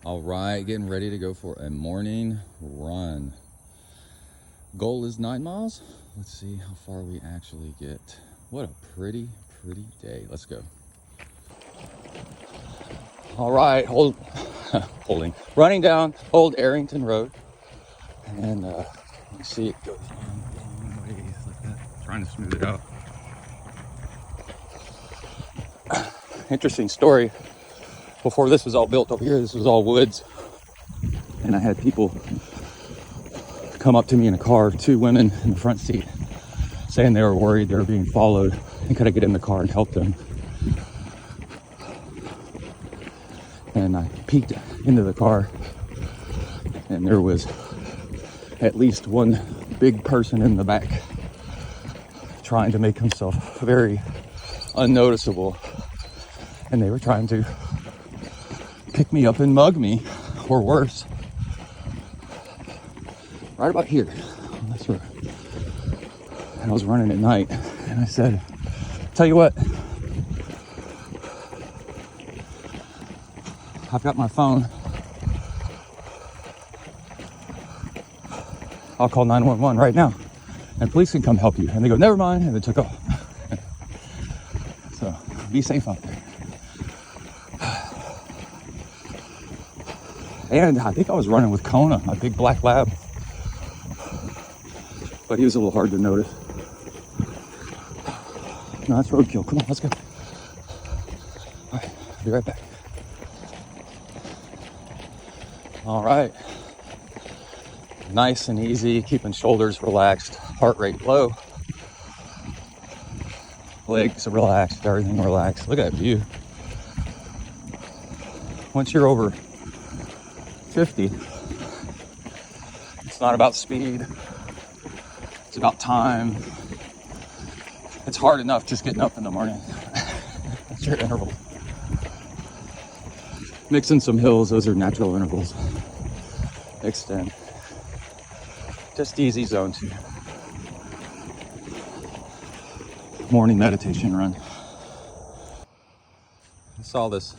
All right, getting ready to go for a morning run. Goal is 9 miles. Let's see how far we actually get. What a pretty day. Let's go. All right, running down Old Arrington Road. And you see it goes long ways like that. Trying to smooth it out. Interesting story. Before this was all built over here, this was all woods. And I had people come up to me in a car, 2 women in the front seat, saying they were worried they were being followed and could I get in the car and help them. And I peeked into the car and there was at least one big person in the back trying to make himself very unnoticeable. And they were trying to pick me up and mug me, or worse. Right about here on this road. And I was running at night, and I said, tell you what, I've got my phone. I'll call 911 right now, and police can come help you. And they go, never mind, and they took off. So be safe out there. And I think I was running with Kona, my big black lab. But he was a little hard to notice. No, that's roadkill. Come on, let's go. All right, I'll be right back. All right. Nice and easy, keeping shoulders relaxed, heart rate low. Legs relaxed, everything relaxed. Look at that view. Once you're over 50, it's not about speed, it's about time. It's hard enough just getting up in the morning. That's your interval. Mix in some hills, those are natural intervals. Extend. Just easy zone 2. Morning meditation run. I saw this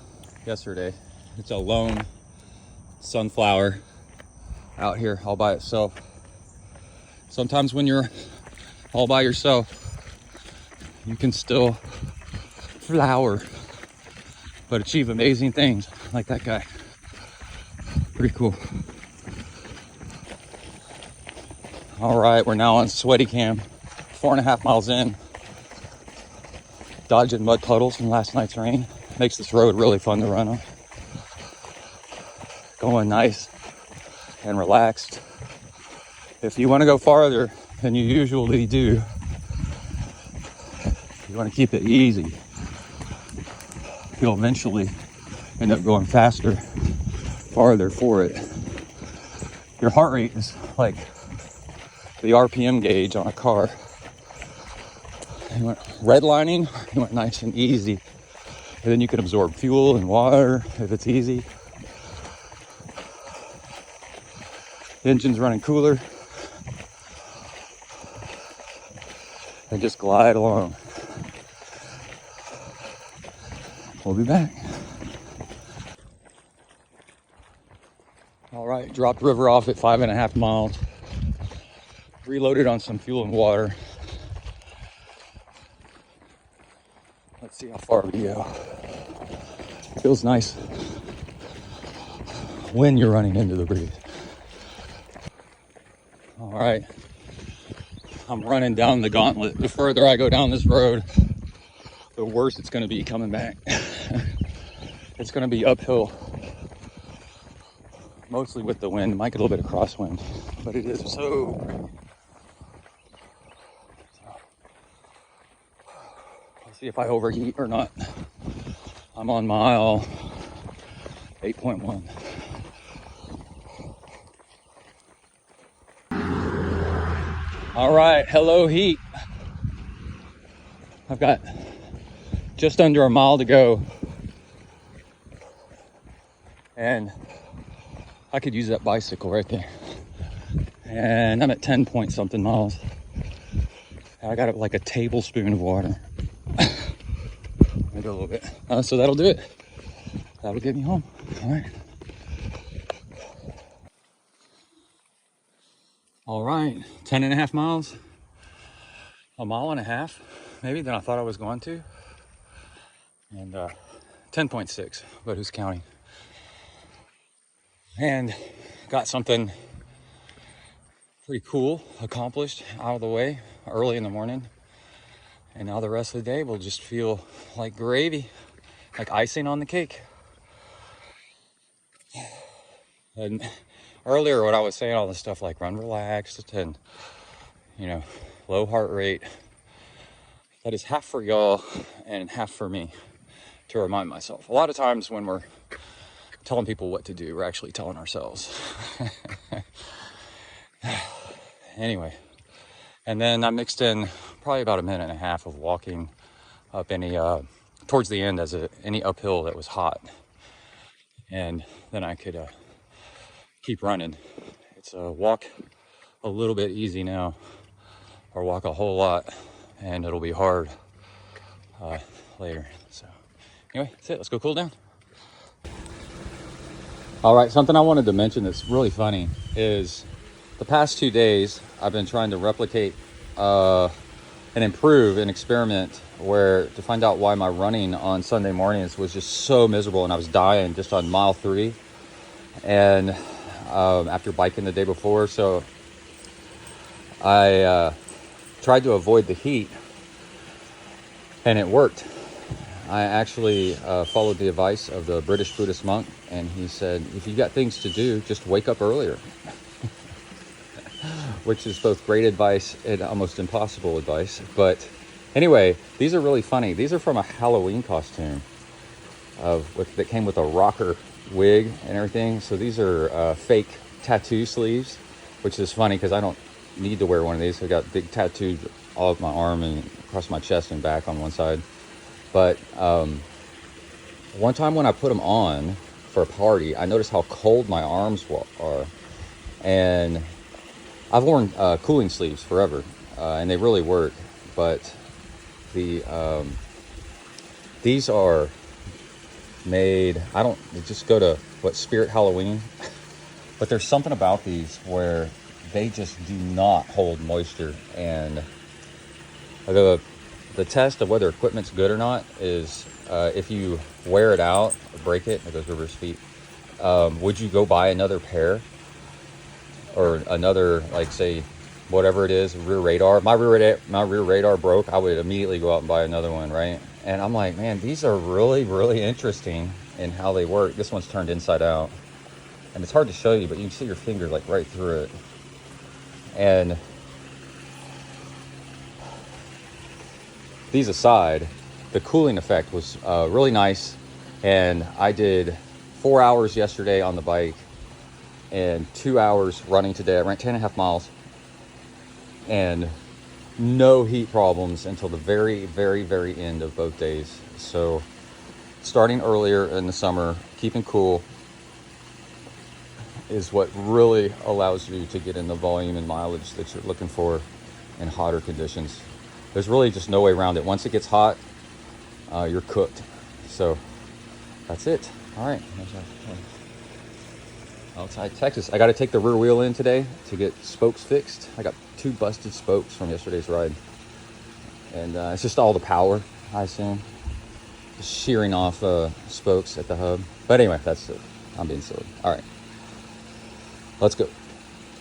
yesterday. It's a lone sunflower out here all by itself. Sometimes when you're all by yourself, you can still flower, but achieve amazing things like that guy. Pretty cool. All right, we're now on sweaty cam, 4.5 miles in, dodging mud puddles from last night's rain. Makes this road really fun to run on. Going nice and relaxed. If you want to go farther than you usually do, you want to keep it easy. You'll eventually end up going faster, farther for it. Your heart rate is like the RPM gauge on a car. You want redlining, you want nice and easy. And then you can absorb fuel and water if it's easy. Engine's running cooler. And just glide along. We'll be back. All right, dropped river off at 5.5 miles. Reloaded on some fuel and water. Let's see how far we go. Feels nice when you're running into the breeze. All right, I'm running down the gauntlet. The further I go down this road, the worse it's going to be coming back. It's going to be uphill, mostly with the wind. Might get a little bit of crosswind, but it is so pretty. Let's see if I overheat or not. I'm on mile 8.1. All right, hello heat. I've got just under a mile to go. And I could use that bicycle right there. And I'm at 10 point something miles. I got like a tablespoon of water. Maybe a little bit. So that'll do it. That'll get me home. All right. All right, 10.5 miles, a mile and a half, maybe, than I thought I was going to. And 10.6, but who's counting? And got something pretty cool accomplished out of the way early in the morning. And now the rest of the day will just feel like gravy, like icing on the cake. And earlier, what I was saying, all this stuff like run relaxed and, you know, low heart rate, that is half for y'all and half for me to remind myself. A lot of times when we're telling people what to do, we're actually telling ourselves. Anyway, and then I mixed in probably about a minute and a half of walking up any, towards the end any uphill that was hot. And then I could keep running. It's a walk a little bit easy now, or walk a whole lot, and it'll be hard later. So anyway, that's it. Let's go cool down. All right, something I wanted to mention that's really funny is the past 2 days I've been trying to replicate and improve an experiment to find out why my running on Sunday mornings was just so miserable, and I was dying just on mile 3 and after biking the day before. So I tried to avoid the heat, and it worked. I actually followed the advice of the British Buddhist monk, and he said, if you've got things to do, just wake up earlier. Which is both great advice and almost impossible advice. But anyway, these are really funny. These are from a Halloween costume that came with a rocker wig and everything. So these are fake tattoo sleeves, which is funny because I don't need to wear one of these. I got big tattoos all up my arm and across my chest and back on one side. But one time when I put them on for a party, I noticed how cold my arms are. And I've worn cooling sleeves forever, and they really work. But these are made, they just go to Spirit Halloween. But there's something about these where they just do not hold moisture. And the test of whether equipment's good or not is if you wear it out, or break it goes over his feet, would you go buy another pair? Or another, like, say, whatever it is, rear radar. My rear radar broke. I would immediately go out and buy another one, right? And I'm like, man, these are really, really interesting in how they work. This one's turned inside out. And it's hard to show you, but you can see your finger, like, right through it. And these aside, the cooling effect was really nice. And I did 4 hours yesterday on the bike and 2 hours running today. I ran 10.5 miles and no heat problems until the very, very, very end of both days. So starting earlier in the summer, keeping cool is what really allows you to get in the volume and mileage that you're looking for in hotter conditions. There's really just no way around it. Once it gets hot, you're cooked. So that's it. All right. Outside Texas. I got to take the rear wheel in today to get spokes fixed. I got 2 busted spokes from yesterday's ride. And it's just all the power, I assume. Just shearing off spokes at the hub. But anyway, that's it. I'm being silly. All right. Let's go.